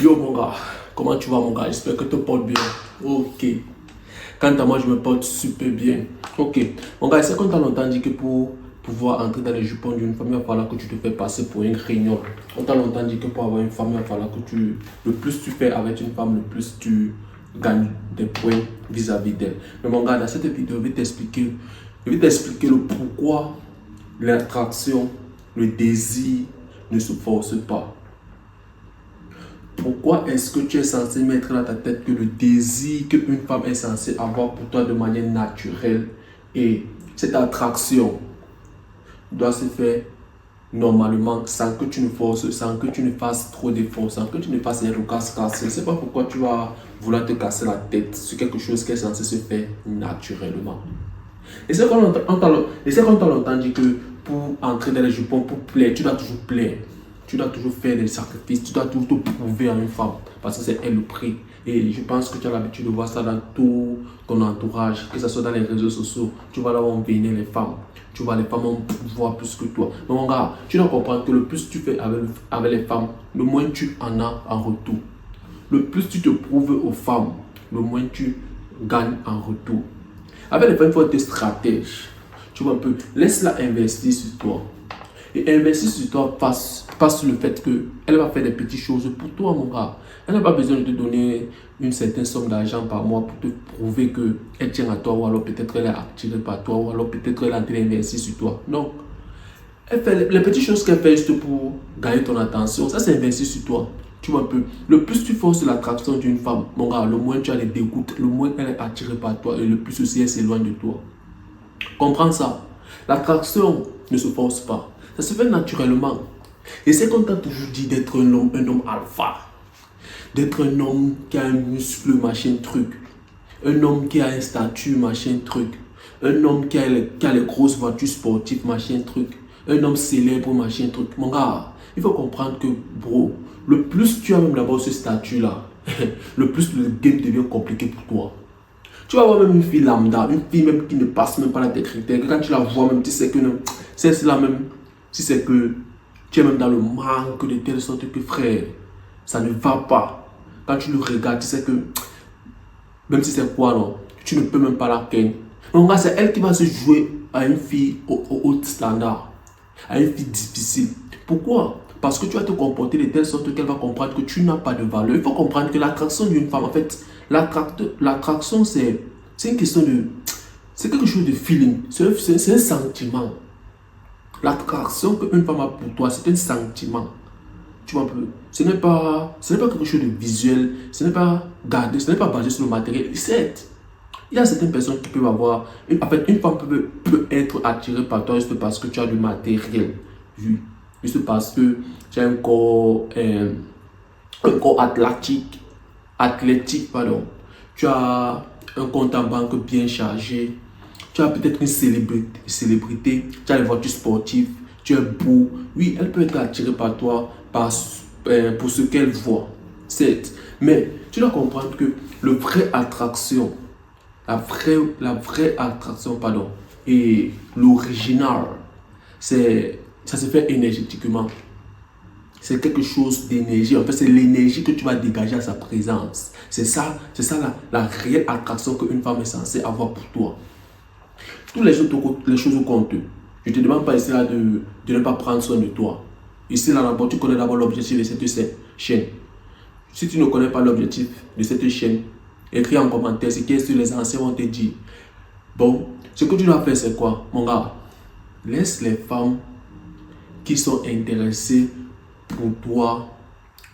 Yo mon gars, comment tu vas mon gars? J'espère que tu te portes bien. Ok. Quant à moi, je me porte super bien. Ok. Mon gars, c'est qu'on t'a longtemps dit que pour pouvoir entrer dans les jupons d'une femme, il va falloir que tu te fais passer pour une réunion. On t'a longtemps dit que pour avoir une femme, il va falloir que le plus tu fais avec une femme, le plus tu gagnes des points vis-à-vis d'elle. Mais mon gars, dans cette vidéo, je vais t'expliquer le pourquoi l'attraction, le désir ne se force pas. Pourquoi est-ce que tu es censé mettre dans ta tête que le désir qu'une femme est censée avoir pour toi de manière naturelle et cette attraction doit se faire normalement sans que tu ne forces, sans que tu ne fasses trop d'efforts, sans que tu ne fasses un regard cassé. C'est pas pourquoi tu vas vouloir te casser la tête sur quelque chose qui est censé se faire naturellement. Et c'est qu'on t'a longtemps dit que pour entrer dans les jupons, pour plaire, tu dois toujours plaire. Tu dois toujours faire des sacrifices, tu dois toujours te prouver à une femme. Parce que c'est elle le prix. Et je pense que tu as l'habitude de voir ça dans tout ton entourage, que ce soit dans les réseaux sociaux. Tu vois là où on bénit les femmes. Tu vois les femmes ont pouvoir plus que toi. Mais mon gars, tu dois comprendre que le plus tu fais avec les femmes, le moins tu en as en retour. Le plus tu te prouves aux femmes, le moins tu gagnes en retour. Avec les femmes, il faut être stratège. Tu vois un peu, laisse-la investir sur toi. Et investir sur toi passe sur le fait qu'elle va faire des petites choses pour toi, mon gars. Elle n'a pas besoin de te donner une certaine somme d'argent par mois pour te prouver qu'elle tient à toi, ou alors peut-être elle est attirée par toi, ou alors peut-être elle est en train d'investir sur toi. Non. Elle fait les petites choses qu'elle fait juste pour gagner ton attention. Ça, c'est investir sur toi. Tu vois un peu. Le plus tu forces l'attraction d'une femme, mon gars, le moins tu as les dégoûts, le moins elle est attirée par toi et le plus aussi elle s'éloigne de toi. Comprends ça. L'attraction ne se force pas. Ça se fait naturellement. Et c'est qu'on t'a toujours dit d'être un homme alpha. D'être un homme qui a un muscle, machin truc. Un homme qui a un statut, machin truc. Un homme qui a les grosses voitures sportives, machin truc. Un homme célèbre, machin truc. Mon gars, il faut comprendre que, bro, le plus tu as même d'abord ce statut-là, le plus le game devient compliqué pour toi. Tu vas voir même une fille lambda, une fille même qui ne passe même pas là tes critères. Quand tu la vois même, tu sais que c'est là même, si c'est que tu es même dans le manque de telle sorte que frère, ça ne va pas. Quand tu le regardes, tu sais que même si c'est quoi non, tu ne peux même pas la ken. Donc c'est elle qui va se jouer à une fille au haut standard, à une fille difficile. Pourquoi? Parce que tu vas te comporter de telle sorte qu'elle va comprendre que tu n'as pas de valeur. Il faut comprendre que l'attraction d'une femme, en fait, l'attraction c'est une question de... C'est quelque chose de feeling, c'est un sentiment. L'attraction qu'une femme a pour toi, c'est un sentiment. Tu vois un peu, ce n'est pas quelque chose de visuel, ce n'est pas gardé, ce n'est pas basé sur le matériel. Certes, il y a certaines personnes qui peuvent avoir... En fait, une femme peut être attirée par toi juste parce que tu as du matériel. Juste parce que tu as un corps athlétique, pardon. Tu as un compte en banque bien chargé. Tu as peut-être une célébrité, tu as les voitures sportives, tu es beau. Oui, elle peut être attirée par toi pour ce qu'elle voit. Certes. Mais tu dois comprendre que la vraie attraction, pardon, et l'original, ça se fait énergétiquement. C'est quelque chose d'énergie. En fait, c'est l'énergie que tu vas dégager à sa présence. C'est ça la réelle attraction qu'une femme est censée avoir pour toi. Toutes les choses comptent. Je ne te demande pas ici là de ne pas prendre soin de toi. Ici là, d'abord, tu connais d'abord l'objectif de cette chaîne. Si tu ne connais pas l'objectif de cette chaîne, écris en commentaire ce que les anciens vont te dire. Bon, ce que tu dois faire, c'est quoi, mon gars? Laisse les femmes qui sont intéressées pour toi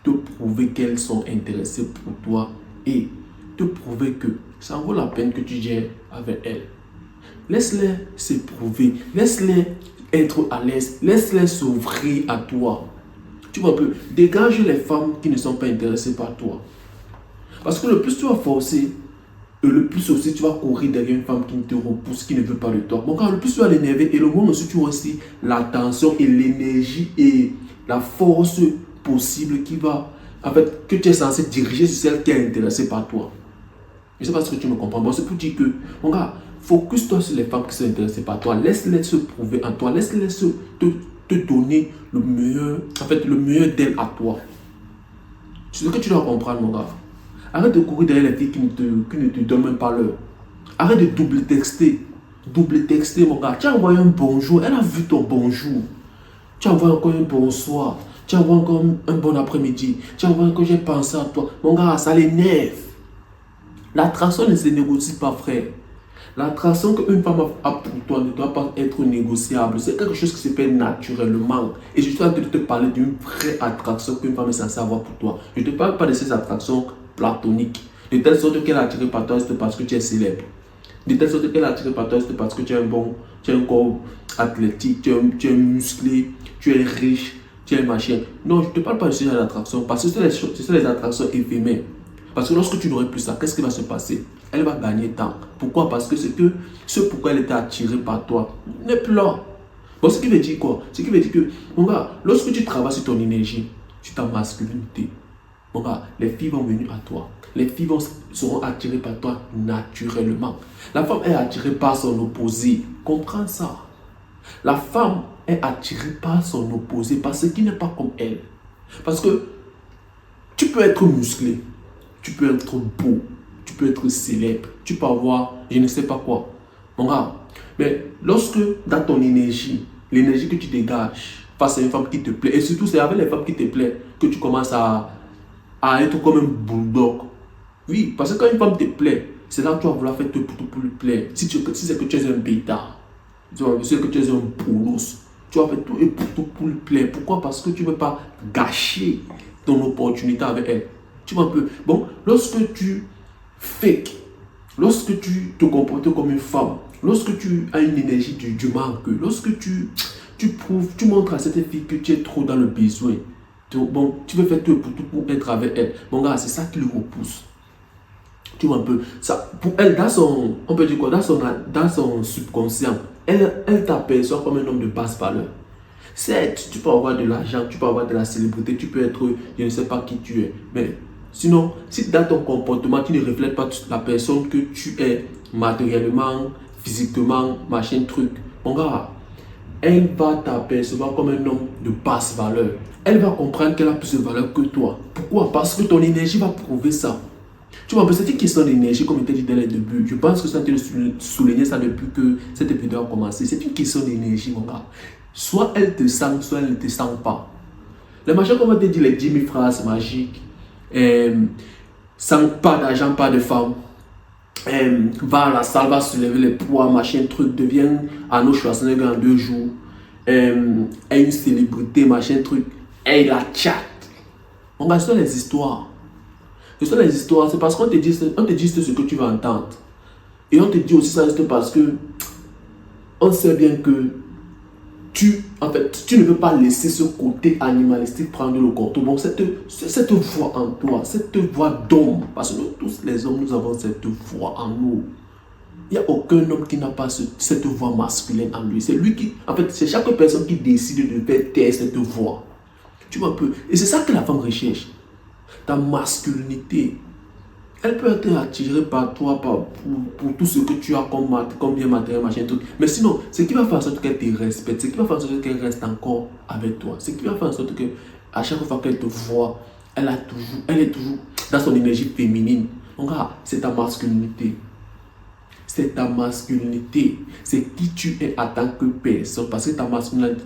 te prouver qu'elles sont intéressées pour toi et te prouver que ça vaut la peine que tu gères avec elles. Laisse-les se prouver, laisse-les être à l'aise, laisse-les s'ouvrir à toi. Tu vois un peu, dégage les femmes qui ne sont pas intéressées par toi. Parce que le plus tu vas forcer, et le plus aussi tu vas courir derrière une femme qui te repousse, qui ne veut pas de toi. Bon, car le plus tu vas l'énerver, et le moins aussi tu as aussi l'attention et l'énergie et la force possible qui va, en fait, que tu es censé diriger sur celle qui est intéressée par toi. Je ne sais pas ce que tu me comprends. Bon, c'est pour dire que, mon gars, focus-toi sur les femmes qui sont intéressées par toi. Laisse-les se prouver en toi. Laisse-les te donner le meilleur, en fait, le meilleur d'elles à toi. C'est ce que tu dois comprendre, mon gars. Arrête de courir derrière les filles qui ne te donnent même pas l'heure. Arrête de double texter. Double texter, mon gars. Tu as envoyé un bonjour, elle a vu ton bonjour. Tu as envoyé encore un bonsoir. Tu as envoyé encore un bon après-midi. Tu as envoyé encore j'ai pensé à toi. Mon gars, ça l'énerve. L'attraction ne se négocie pas, frère. L'attraction qu'une femme a pour toi ne doit pas être négociable. C'est quelque chose qui se fait naturellement. Et je suis en train de te parler d'une vraie attraction qu'une femme est censée avoir pour toi. Je ne te parle pas de ces attractions platoniques. De telle sorte qu'elle est attirée par toi, c'est parce que tu es célèbre. De telle sorte qu'elle est attirée par toi, c'est parce que tu as un corps athlétique, tu es musclé, tu es riche, tu es machin. Non, je ne te parle pas de ce genre d'attraction parce que ce sont les attractions éphémères. Parce que lorsque tu n'aurais plus ça, qu'est-ce qui va se passer? Elle va gagner temps. Pourquoi? Parce que ce pourquoi elle était attirée par toi n'est plus là. Bon, ce qui veut dire quoi? Ce qui veut dire que, mon gars, lorsque tu travailles sur ton énergie, sur ta masculinité, mon gars, les filles vont venir à toi. Les filles seront attirées par toi naturellement. La femme est attirée par son opposé. Comprends ça. La femme est attirée par son opposé, par ce qui n'est pas comme elle. Parce que tu peux être musclé, tu peux être beau, tu peux être célèbre, tu peux avoir je ne sais pas quoi. Mon gars, mais lorsque dans ton énergie, l'énergie que tu dégages face à une femme qui te plaît, et surtout c'est avec les femmes qui te plaisent que tu commences à être comme un bulldog. Oui, parce que quand une femme te plaît, c'est là que tu vas vouloir faire tout pour lui plaire. Si c'est que tu es un bêta, si c'est que tu es un poulos, tu vas faire tout pour lui plaire. Pourquoi? Parce que tu ne veux pas gâcher ton opportunité avec elle. Tu vois un peu. Bon, lorsque tu fake, lorsque tu te comportes comme une femme, lorsque tu as une énergie du manque, lorsque tu montres à cette fille que tu es trop dans le besoin, bon, tu veux faire tout pour être avec elle. Mon gars, c'est ça qui le repousse. Tu vois un peu. Ça, pour elle, on peut dire quoi, dans son subconscient, elle t'aperçoit comme un homme de basse valeur. Certes, tu peux avoir de l'argent, tu peux avoir de la célébrité, tu peux être, je ne sais pas qui tu es. Mais sinon, si dans ton comportement, tu ne reflètes pas la personne que tu es matériellement, physiquement, machin, truc, mon gars, elle va t'apercevoir comme un homme de basse valeur. Elle va comprendre qu'elle a plus de valeur que toi. Pourquoi? Parce que ton énergie va prouver ça. Tu vois, c'est une question d'énergie, comme je t'ai dit dès le début. Je pense que ça te souligner ça depuis que cette vidéo a commencé. C'est une question d'énergie, mon gars. Soit elle te sent, soit elle ne te sent pas. Les machins, comme on te dit, les 10 000 phrases magiques, sans pas d'argent, pas de femme, va à la salle, va soulever les poids, machin, truc, devient Arnold Schwarzenegger en 2 jours, est une célébrité, machin, truc, et la chat. On va sur les histoires. Ce sont les histoires, c'est parce qu'on te dit ce que tu vas entendre. Et on te dit aussi ça parce que on sait bien que tu ne peux pas laisser ce côté animalistique prendre le contrôle. Bon, cette voix en toi, cette voix d'homme, parce que nous tous les hommes, nous avons cette voix en nous. Il n'y a aucun homme qui n'a pas cette voix masculine en lui. C'est lui qui, c'est chaque personne qui décide de faire taire cette voix. Tu vois un peu. Et c'est ça que la femme recherche. Ta masculinité, elle peut être attirée par toi pour tout ce que tu as comme bien matériel, machin, tout. Mais sinon, ce qui va faire en sorte qu'elle te respecte, ce qui va faire en sorte qu'elle reste encore avec toi, ce qui va faire en sorte qu'à chaque fois qu'elle te voit, elle est toujours dans son énergie féminine. Donc, c'est ta masculinité. C'est ta masculinité. C'est qui tu es en tant que personne. Parce que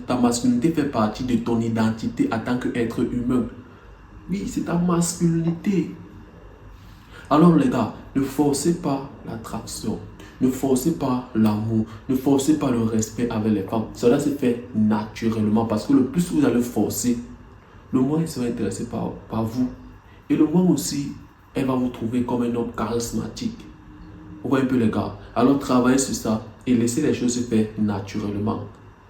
ta masculinité fait partie de ton identité en tant qu'être humain. Oui, c'est ta masculinité. Alors les gars, ne forcez pas l'attraction. Ne forcez pas l'amour. Ne forcez pas le respect avec les femmes. Cela se fait naturellement. Parce que le plus vous allez forcer, le moins elle sera intéressée par vous. Et le moins aussi, elle va vous trouver comme un homme charismatique. Vous voyez un peu les gars. Alors travaillez sur ça et laissez les choses se faire naturellement.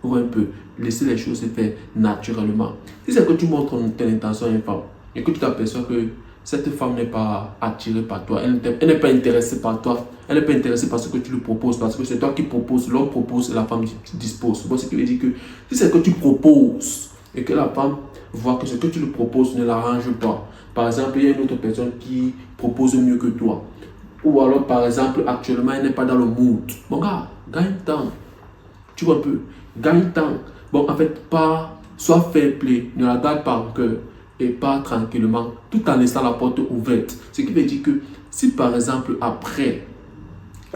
Vous voyez un peu. Laissez les choses se faire naturellement. Si c'est que tu montres ton intention à une femme, et que tu t'aperçois que cette femme n'est pas attirée par toi, elle n'est pas intéressée par toi, elle n'est pas intéressée par ce que tu lui proposes, parce que c'est toi qui proposes, l'homme propose et la femme dispose. Bon, ce qui veut dire que si c'est que tu proposes et que la femme voit que ce que tu lui proposes ne l'arrange pas, par exemple, il y a une autre personne qui propose mieux que toi, ou alors par exemple, actuellement, elle n'est pas dans le mood. Mon gars, gagne temps. Tu vois un peu, gagne temps. Bon, en fait, pas, sois fair play, ne la garde pas en cœur. et part tranquillement tout en laissant la porte ouverte. Ce qui veut dire que si par exemple après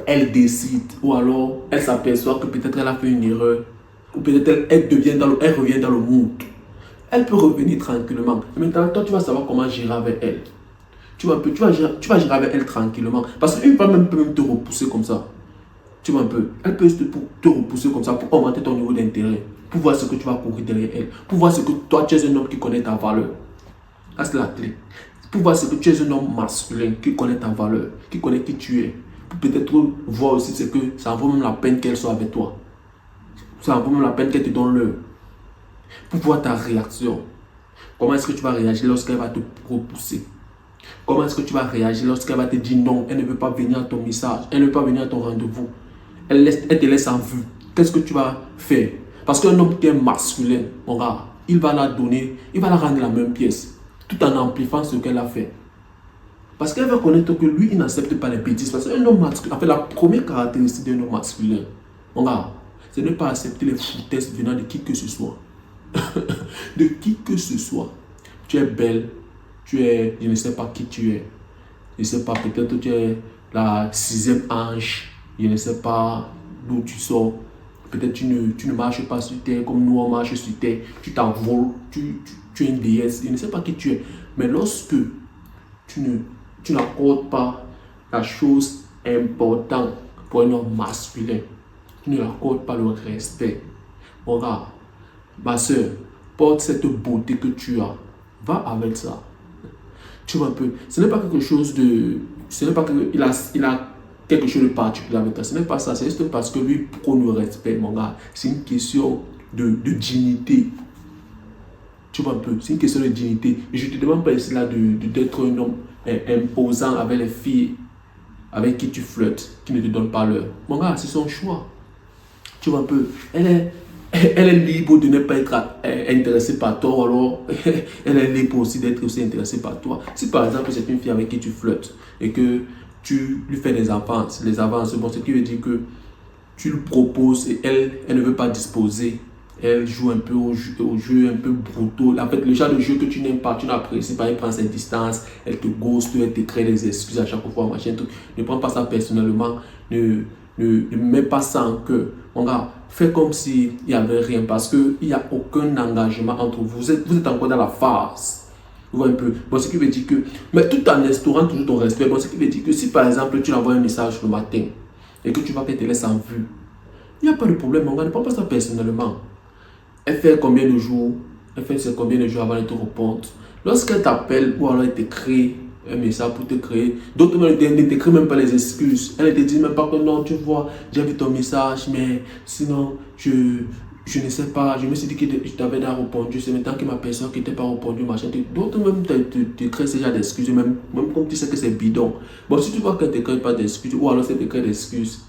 elle décide ou alors elle s'aperçoit que peut-être elle a fait une erreur ou peut-être elle revient dans le mood, elle peut revenir tranquillement. Et maintenant toi tu vas savoir comment gérer avec elle. Tu vas gérer avec elle tranquillement. Parce qu'une femme peut même te repousser comme ça. Tu vois un peu. Elle peut te repousser comme ça pour augmenter ton niveau d'intérêt. Pour voir ce que tu vas courir derrière elle. Pour voir ce que toi, tu es un homme qui connaît ta valeur. Ça, c'est la clé. Pour voir ce que tu es un homme masculin qui connaît ta valeur. Qui connaît qui tu es. Pour peut-être voir aussi ce que ça en vaut même la peine qu'elle soit avec toi. Ça en vaut même la peine qu'elle te donne l'heure. Pour voir ta réaction. Comment est-ce que tu vas réagir lorsqu'elle va te repousser? Comment est-ce que tu vas réagir lorsqu'elle va te dire non, elle ne veut pas venir à ton message, elle ne veut pas venir à ton rendez-vous, elle te laisse en vue? Qu'est-ce que tu vas faire? Parce qu'un homme qui est masculin, mon gars, il va la donner, il va la rendre la même pièce, tout en amplifiant ce qu'elle a fait. Parce qu'elle va connaître que lui, il n'accepte pas les bêtises. Parce qu'un homme masculin, en fait, la première caractéristique d'un homme masculin, mon gars, c'est ne pas accepter les foutaises venant de qui que ce soit. De qui que ce soit. Tu es belle. Tu es, je ne sais pas qui tu es. Je ne sais pas, peut-être que tu es la 6e ange. Je ne sais pas d'où tu sors. Peut-être tu ne marches pas sur terre comme nous on marche sur terre. Tu t'envoles, tu es une déesse. Je ne sais pas qui tu es. Mais lorsque tu n'accordes pas la chose importante pour un homme masculin, tu ne lui accordes pas le respect. Mon gars, ma soeur, porte cette beauté que tu as. Va avec ça. Tu vois un peu, ce n'est pas quelque chose de... Ce n'est pas qu'il a quelque chose de particulier avec toi. Ce n'est pas ça. C'est juste parce que lui prône le respect, mon gars. C'est une question de dignité. Tu vois un peu, c'est une question de dignité. Et je ne te demande pas ici là d'être un homme imposant avec les filles avec qui tu flirtes, qui ne te donnent pas l'heure. Mon gars, c'est son choix. Tu vois un peu, elle est libre de ne pas être intéressée par toi, ou alors elle est libre aussi d'être aussi intéressée par toi. Si par exemple c'est une fille avec qui tu flirtes et que tu lui fais des avances, bon, ce qui veut dire que tu lui proposes et elle ne veut pas disposer. Elle joue un peu au jeu un peu brutaux. En fait, le genre de jeu que tu n'aimes pas, tu n'apprécies pas, elle prend ses distances, elle te ghost, elle te crée des excuses à chaque fois, machin, tout. Ne prends pas ça personnellement, ne mets pas ça en cœur. Mon gars, fais comme s'il n'y avait rien parce qu'il n'y a aucun engagement entre vous. Vous êtes encore dans la phase. Vous voyez un peu. Bon, ce qui veut dire que, mais tout en instaurant toujours ton respect, bon, ce qui veut dire que si par exemple tu envoies un message le matin et que tu vois qu'elle te laisse en vue, il n'y a pas de problème, mon gars, ne prends pas ça personnellement. Elle fait combien de jours? Elle fait combien de jours avant de te répondre? Lorsqu'elle t'appelle ou alors elle t'écrit un message pour te créer, d'autres ne t'écrivent même pas les excuses. Elle ne te dit même pas que non, tu vois, j'ai vu ton message, mais sinon, je ne sais pas, je me suis dit que je t'avais déjà répondu, c'est maintenant que ma personne qui ne t'a pas répondu, machin. D'autres même t'écrivent ce genre d'excuses, même comme tu sais que c'est bidon. Bon, si tu vois qu'elle ne t'écrit pas d'excuses, ou alors elle t'écrit d'excuses,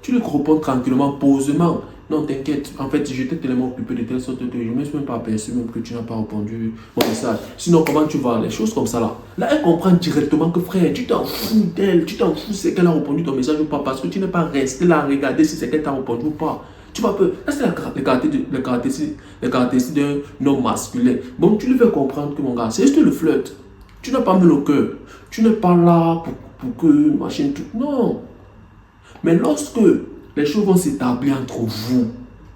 tu lui réponds tranquillement, posément. Non, t'inquiète. En fait, j'étais tellement occupé de telle sorte que je ne me suis même pas aperçu même que tu n'as pas répondu mon message. Sinon, comment tu vas? Les choses comme ça là. Là, elle comprend directement que frère, tu t'en fous d'elle. Tu t'en fous c'est qu'elle a répondu ton message ou pas. Parce que tu n'es pas resté là à regarder si c'est qu'elle t'a répondu ou pas. Tu vois un peu. Là, c'est les caractéristiques d'un homme masculin. Bon, tu lui fais comprendre que mon gars, c'est juste le flirt. Tu n'as pas mis le cœur. Tu n'es pas là pour que machin tout. Non. Mais lorsque les choses vont s'établir entre vous,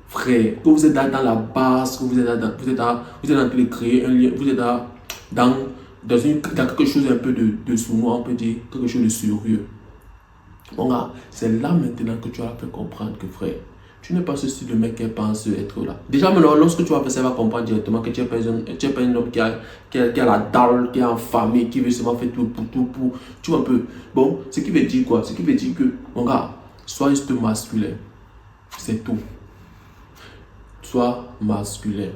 frère, que vous êtes dans la base, que vous êtes en train de créer un lien, vous êtes dans quelque chose un peu de sournois, on peut dire, quelque chose de sérieux. Mon gars, c'est là maintenant que tu vas faire comprendre que, frère, tu n'es pas ce style de mec qui pense être là. Déjà, maintenant, lorsque tu vas faire ça, tu vas comprendre directement que tu n'es pas un homme qui a la dalle, qui est en famille, qui veut seulement faire tout pour. Tu vois un peu. Bon, ce qui veut dire quoi? Ce qui veut dire que, mon gars, sois juste masculin. C'est tout. Sois masculin.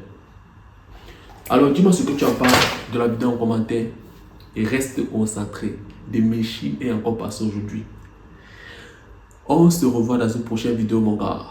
Alors, dis-moi ce que tu en penses de la vidéo en commentaire. Et reste concentré. Des méchis et encore passer aujourd'hui. On se revoit dans une prochaine vidéo, mon gars.